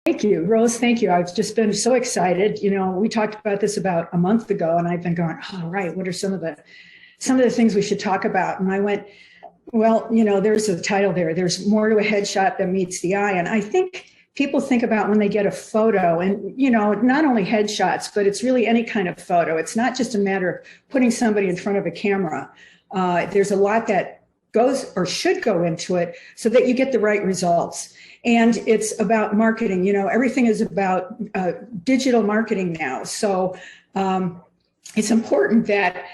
Thank you, Rose. Thank you. I've just been so excited. You know, we talked about this about a month ago, and I've been going, "Oh, right. What are some of the things we should talk about?" And I went, "Well, you know, there's a title there. There's more to a headshot than meets the eye." And I think people think about when they get a photo, and you know, not only headshots, but it's really any kind of photo. It's not just a matter of putting somebody in front of a camera. There's a lot that goes or should go into it so that you get the right results. And it's about marketing. You know, everything is about digital marketing now. So it's important that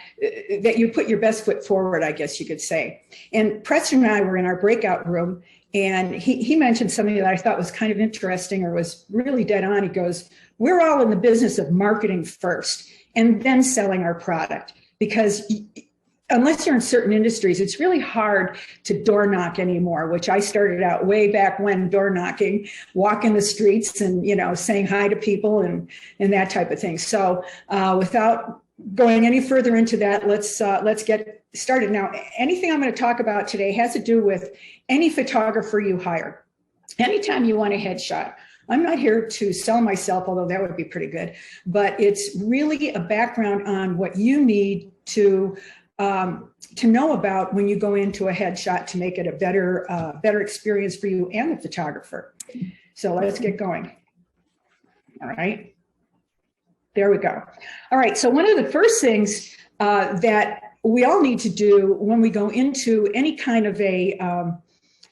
you put your best foot forward, I guess you could say. And Preston and I were in our breakout room, and he mentioned something that I thought was kind of interesting, or was really dead on. He goes, "We're all in the business of marketing first and then selling our product, because unless you're in certain industries, it's really hard to door knock anymore," which I started out way back when, door knocking, walking the streets and, you know, saying hi to people and that type of thing. So without going any further into that, let's get started. Now, anything I'm going to talk about today has to do with any photographer you hire. Anytime you want a headshot. I'm not here to sell myself, although that would be pretty good, but it's really a background on what you need to know about when you go into a headshot to make it a better experience for you and the photographer. So let's get going. All right, there we go. All right, so one of the first things that we all need to do when we go into any kind of a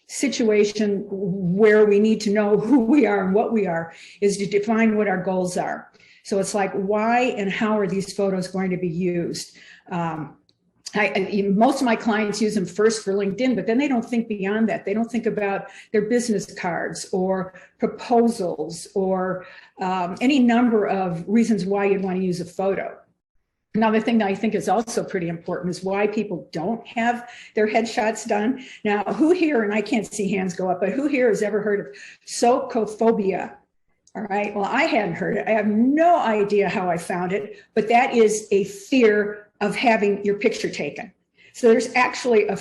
situation where we need to know who we are and what we are is to define what our goals are. So it's like, why and how are these photos going to be used? Most of my clients use them first for LinkedIn, but then they don't think beyond that. They don't think about their business cards or proposals or any number of reasons why you'd want to use a photo. Another thing that I think is also pretty important is why people don't have their headshots done. Now, who here, and I can't see hands go up, but who here has ever heard of socophobia? All right, well, I hadn't heard it. I have no idea how I found it, but that is a fear of having your picture taken. So there's actually a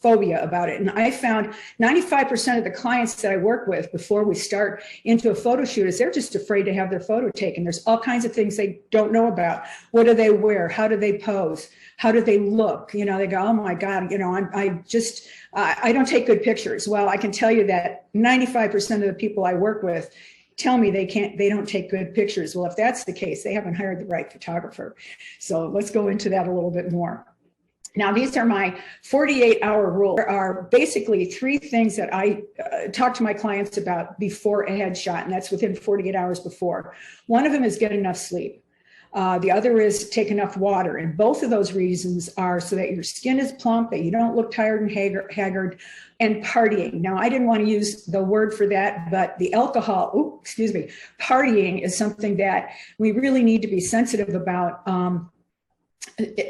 phobia about it. And I found 95% of the clients that I work with before we start into a photo shoot is they're just afraid to have their photo taken. There's all kinds of things they don't know about. What do they wear? How do they pose? How do they look? You know, they go, "Oh my God, you know, I don't take good pictures." Well, I can tell you that 95% of the people I work with tell me they don't take good pictures. Well, if that's the case, they haven't hired the right photographer. So let's go into that a little bit more. Now, these are my 48-hour rule. There are basically three things that I talk to my clients about before a headshot, and that's within 48 hours before. One of them is get enough sleep. The other is take enough water. And both of those reasons are so that your skin is plump, that you don't look tired and haggard, and partying. Now, I didn't want to use the word for that, but the alcohol, partying is something that we really need to be sensitive about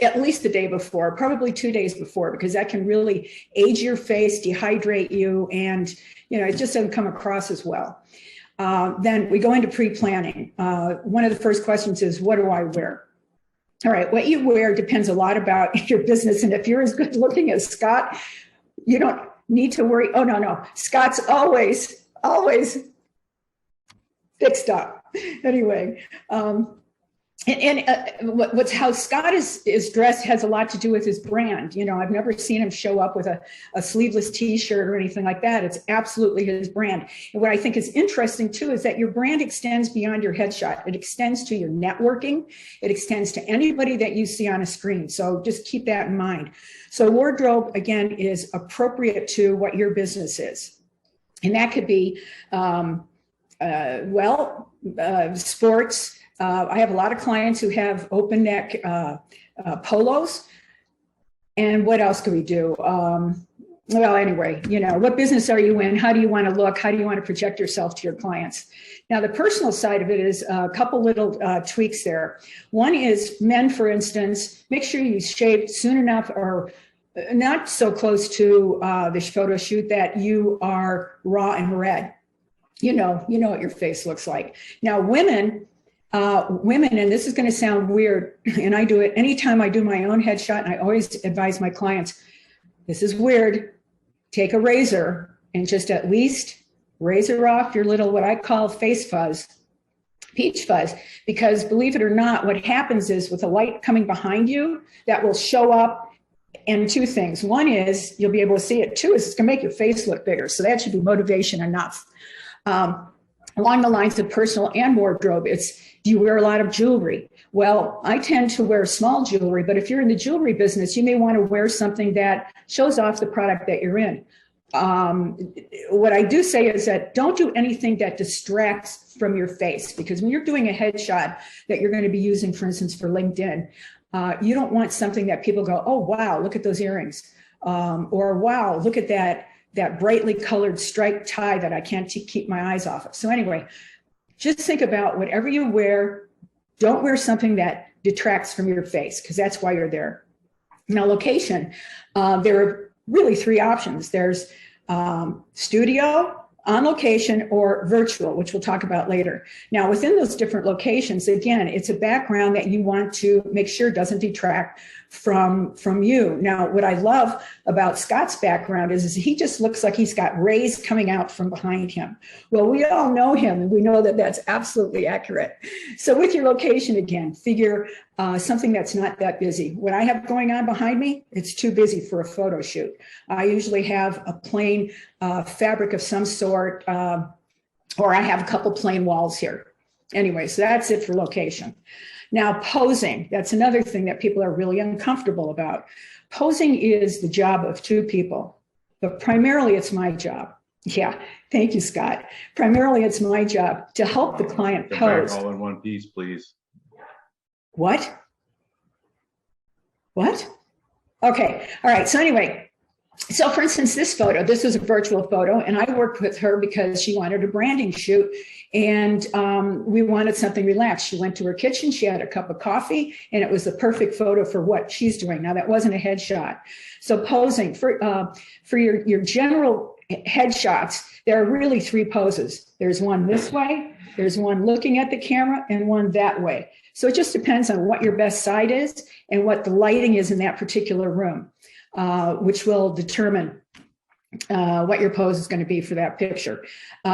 at least the day before, probably 2 days before, because that can really age your face, dehydrate you, and you know, it just doesn't come across as well. Then we go into pre-planning. One of the first questions is, what do I wear? All right, what you wear depends a lot about your business. And if you're as good looking as Scott, you don't need to worry. Oh, no. Scott's always fixed up. Anyway, how Scott is dressed has a lot to do with his brand. You know, I've never seen him show up with a sleeveless T-shirt or anything like that. It's absolutely his brand. And what I think is interesting too is that your brand extends beyond your headshot. It extends to your networking. It extends to anybody that you see on a screen. So just keep that in mind. So wardrobe, again, is appropriate to what your business is. And that could be, sports. I have a lot of clients who have open neck polos. And what else can we do? Well, anyway, you know, what business are you in? How do you want to look? How do you want to project yourself to your clients? Now, the personal side of it is a couple little tweaks there. One is men, for instance, make sure you shave soon enough or not so close to the photo shoot that you are raw and red. You know what your face looks like. Now, women, and this is going to sound weird, and I do it anytime I do my own headshot, and I always advise my clients, this is weird, take a razor and just at least razor off your little, what I call face fuzz, peach fuzz, because believe it or not, what happens is with the light coming behind you, that will show up. And two things. One is you'll be able to see it. Two is it's going to make your face look bigger. So that should be motivation enough. Along the lines of personal and wardrobe, it's, do you wear a lot of jewelry? Well, I tend to wear small jewelry, but if you're in the jewelry business, you may want to wear something that shows off the product that you're in. What I do say is that don't do anything that distracts from your face, because when you're doing a headshot that you're going to be using, for instance, for LinkedIn, you don't want something that people go, oh, wow, look at those earrings. Or, wow, look at that brightly colored striped tie that I can't keep my eyes off of. So anyway, just think about whatever you wear, don't wear something that detracts from your face, because that's why you're there. Now, location, there are really three options. There's studio, on location, or virtual, which we'll talk about later. Now, within those different locations, again, it's a background that you want to make sure doesn't detract from you. Now, what I love about Scott's background is he just looks like he's got rays coming out from behind him. Well, we all know him, and we know that that's absolutely accurate. So with your location, again, figure something that's not that busy. What I have going on behind me, it's too busy for a photo shoot. I usually have a plain fabric of some sort, or I have a couple plain walls here. Anyway, so that's it for location. Now, posing, that's another thing that people are really uncomfortable about. Posing is the job of two people, but primarily it's my job. Yeah, thank you, Scott. Primarily it's my job to help the client pose. All in one piece, please. What? What? Okay, all right, so anyway, so for instance, this photo, this was a virtual photo, and I worked with her because she wanted a branding shoot, and we wanted something relaxed. She went to her kitchen, she had a cup of coffee, and it was the perfect photo for what she's doing. Now, that wasn't a headshot. So posing, for your general headshots, there are really three poses. There's one this way, there's one looking at the camera, and one that way. So it just depends on what your best side is and what the lighting is in that particular room. Which will determine what your pose is going to be for that picture.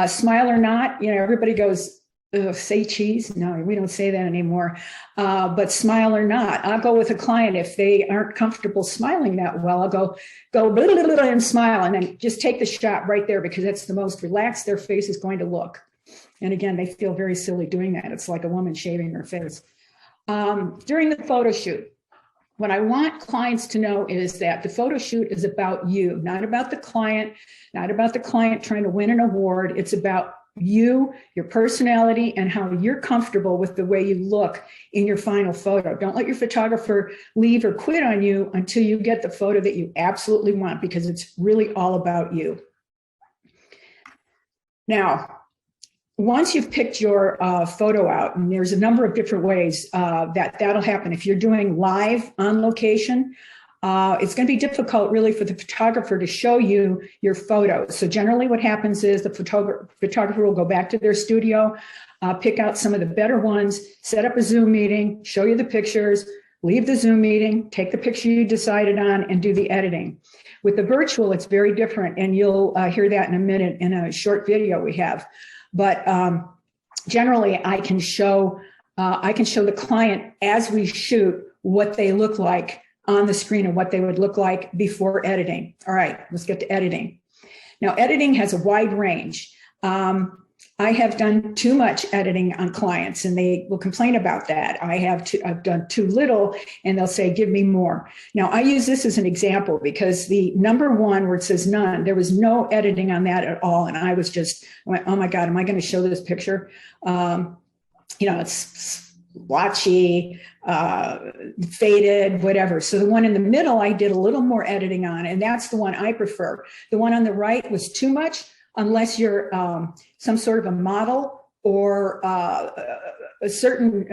Smile or not, you know, everybody goes, say cheese. No, we don't say that anymore. But smile or not, I'll go with a client if they aren't comfortable smiling that well. I'll go blah, blah, blah, blah, and smile, and then just take the shot right there, because that's the most relaxed their face is going to look. And again, they feel very silly doing that. It's like a woman shaving her face. During the photo shoot, what I want clients to know is that the photo shoot is about you, not about the client, not about the client trying to win an award. It's about you, your personality, and how you're comfortable with the way you look in your final photo. Don't let your photographer leave or quit on you until you get the photo that you absolutely want, because it's really all about you. Now, once you've picked your photo out, and there's a number of different ways that'll happen. If you're doing live on location, it's going to be difficult really for the photographer to show you your photos. So generally what happens is the photographer will go back to their studio, pick out some of the better ones, set up a Zoom meeting, show you the pictures, leave the Zoom meeting, take the picture you decided on, and do the editing. With the virtual, it's very different, and you'll hear that in a minute in a short video we have. But generally, I can show the client as we shoot what they look like on the screen and what they would look like before editing. All right, let's get to editing. Now, editing has a wide range. I have done too much editing on clients, and they will complain about that. I've done too little, and they'll say, give me more. Now, I use this as an example because the number one where it says none, there was no editing on that at all. And I went, oh my God, am I going to show this picture? It's blotchy, faded, whatever. So the one in the middle, I did a little more editing on, and that's the one I prefer. The one on the right was too much, unless you're some sort of a model or a certain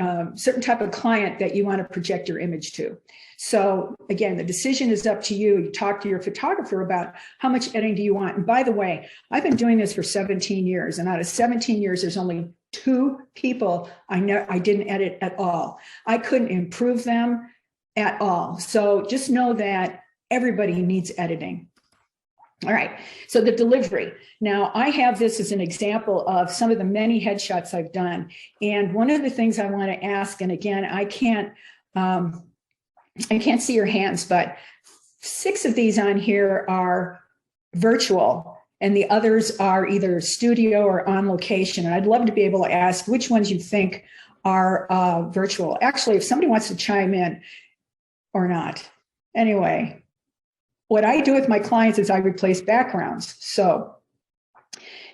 type of client that you want to project your image to. So again, the decision is up to you. You talk to your photographer about how much editing do you want. And by the way, I've been doing this for 17 years, and out of 17 years, there's only 2 people I didn't edit at all. I couldn't improve them at all. So just know that everybody needs editing. All right, so the delivery. Now, I have this as an example of some of the many headshots I've done. And one of the things I want to ask, and again, I can't see your hands, but 6 of these on here are virtual, and the others are either studio or on location. And I'd love to be able to ask which ones you think are virtual. Actually, if somebody wants to chime in or not. Anyway. What I do with my clients is I replace backgrounds. So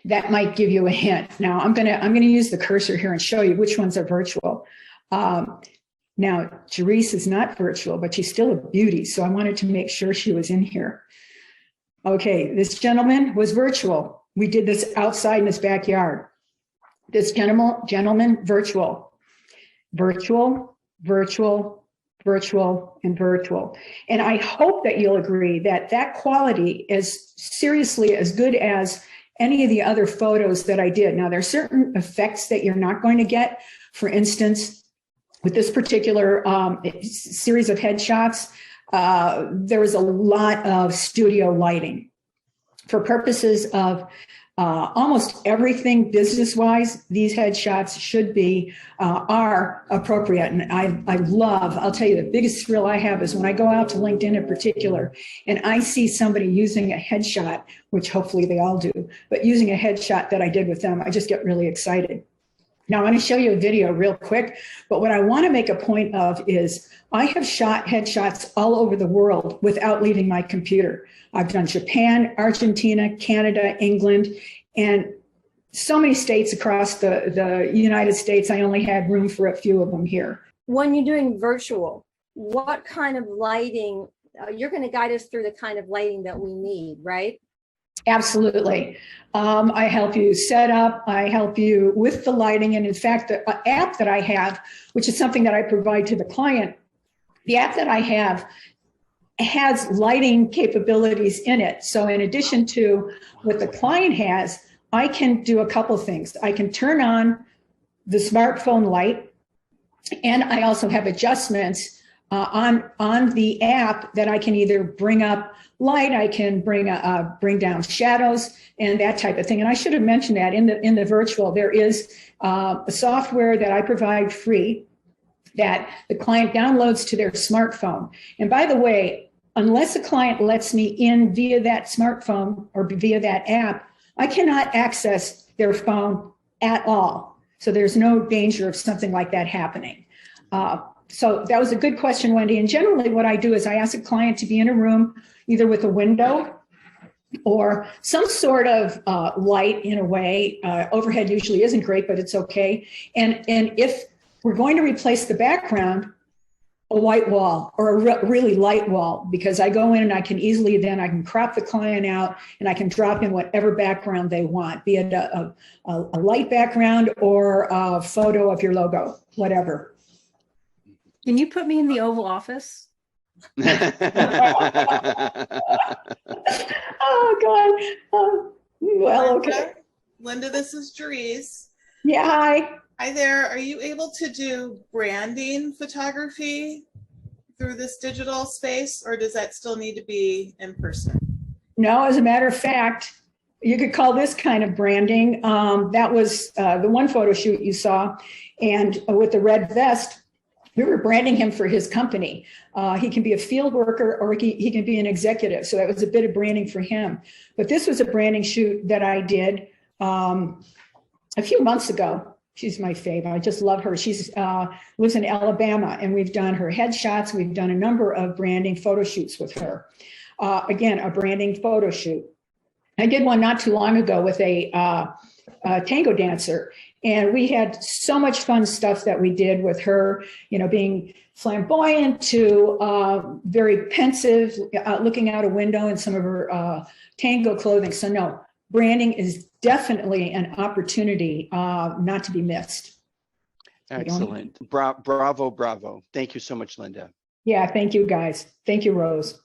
that might give you a hint. Now I'm gonna use the cursor here and show you which ones are virtual. Now Jerese is not virtual, but she's still a beauty. So I wanted to make sure she was in here. Okay, this gentleman was virtual. We did this outside in his backyard. This gentleman, virtual, virtual, virtual, virtual, and virtual. And I hope that you'll agree that that quality is seriously as good as any of the other photos that I did. Now, there are certain effects that you're not going to get. For instance, with this particular series of headshots, there was a lot of studio lighting. For purposes of almost everything business-wise, these headshots should be, are appropriate. And I love, I'll tell you, the biggest thrill I have is when I go out to LinkedIn in particular, and I see somebody using a headshot, which hopefully they all do, but using a headshot that I did with them, I just get really excited. Now, I'm going to show you a video real quick, but what I want to make a point of is I have shot headshots all over the world without leaving my computer. I've done Japan, Argentina, Canada, England, and so many states across the United States. I only had room for a few of them here. When you're doing virtual, what kind of lighting, you're going to guide us through the kind of lighting that we need, right? Absolutely. I help you set up, I help you with the lighting. And in fact, the app that I have, which is something that I provide to the client, the app that I have has lighting capabilities in it. So in addition to what the client has, I can do a couple things. I can turn on the smartphone light, and I also have adjustments on the app that I can either bring up light, I can bring down shadows and that type of thing. And I should have mentioned that in the virtual, there is a software that I provide free that the client downloads to their smartphone. And by the way, unless a client lets me in via that smartphone or via that app, I cannot access their phone at all. So there's no danger of something like that happening. So that was a good question, Wendy. And generally what I do is I ask a client to be in a room either with a window or some sort of light in a way. Overhead usually isn't great, but it's okay. And if we're going to replace the background, a white wall or a really light wall, because I go in and I can easily then I can crop the client out and I can drop in whatever background they want, be it a light background or a photo of your logo, whatever. Can you put me in the Oval Office? Oh, God. Well, okay. Linda, this is Jerese. Yeah, hi. Hi there. Are you able to do branding photography through this digital space, or does that still need to be in person? No, as a matter of fact, you could call this kind of branding. That was the one photo shoot you saw. And with the red vest, we were branding him for his company. He can be a field worker or he can be an executive. So that was a bit of branding for him. But this was a branding shoot that I did a few months ago. She's my fave. I just love her. She's lives in Alabama, and we've done her headshots. We've done a number of branding photo shoots with her. Again, a branding photo shoot. I did one not too long ago with a tango dancer, and we had so much fun stuff that we did with her, you know, being flamboyant to very pensive, looking out a window in some of her tango clothing. So no, branding is definitely an opportunity not to be missed. Excellent. Bravo, bravo. Thank you so much, Linda. Yeah, thank you, guys. Thank you, Rose.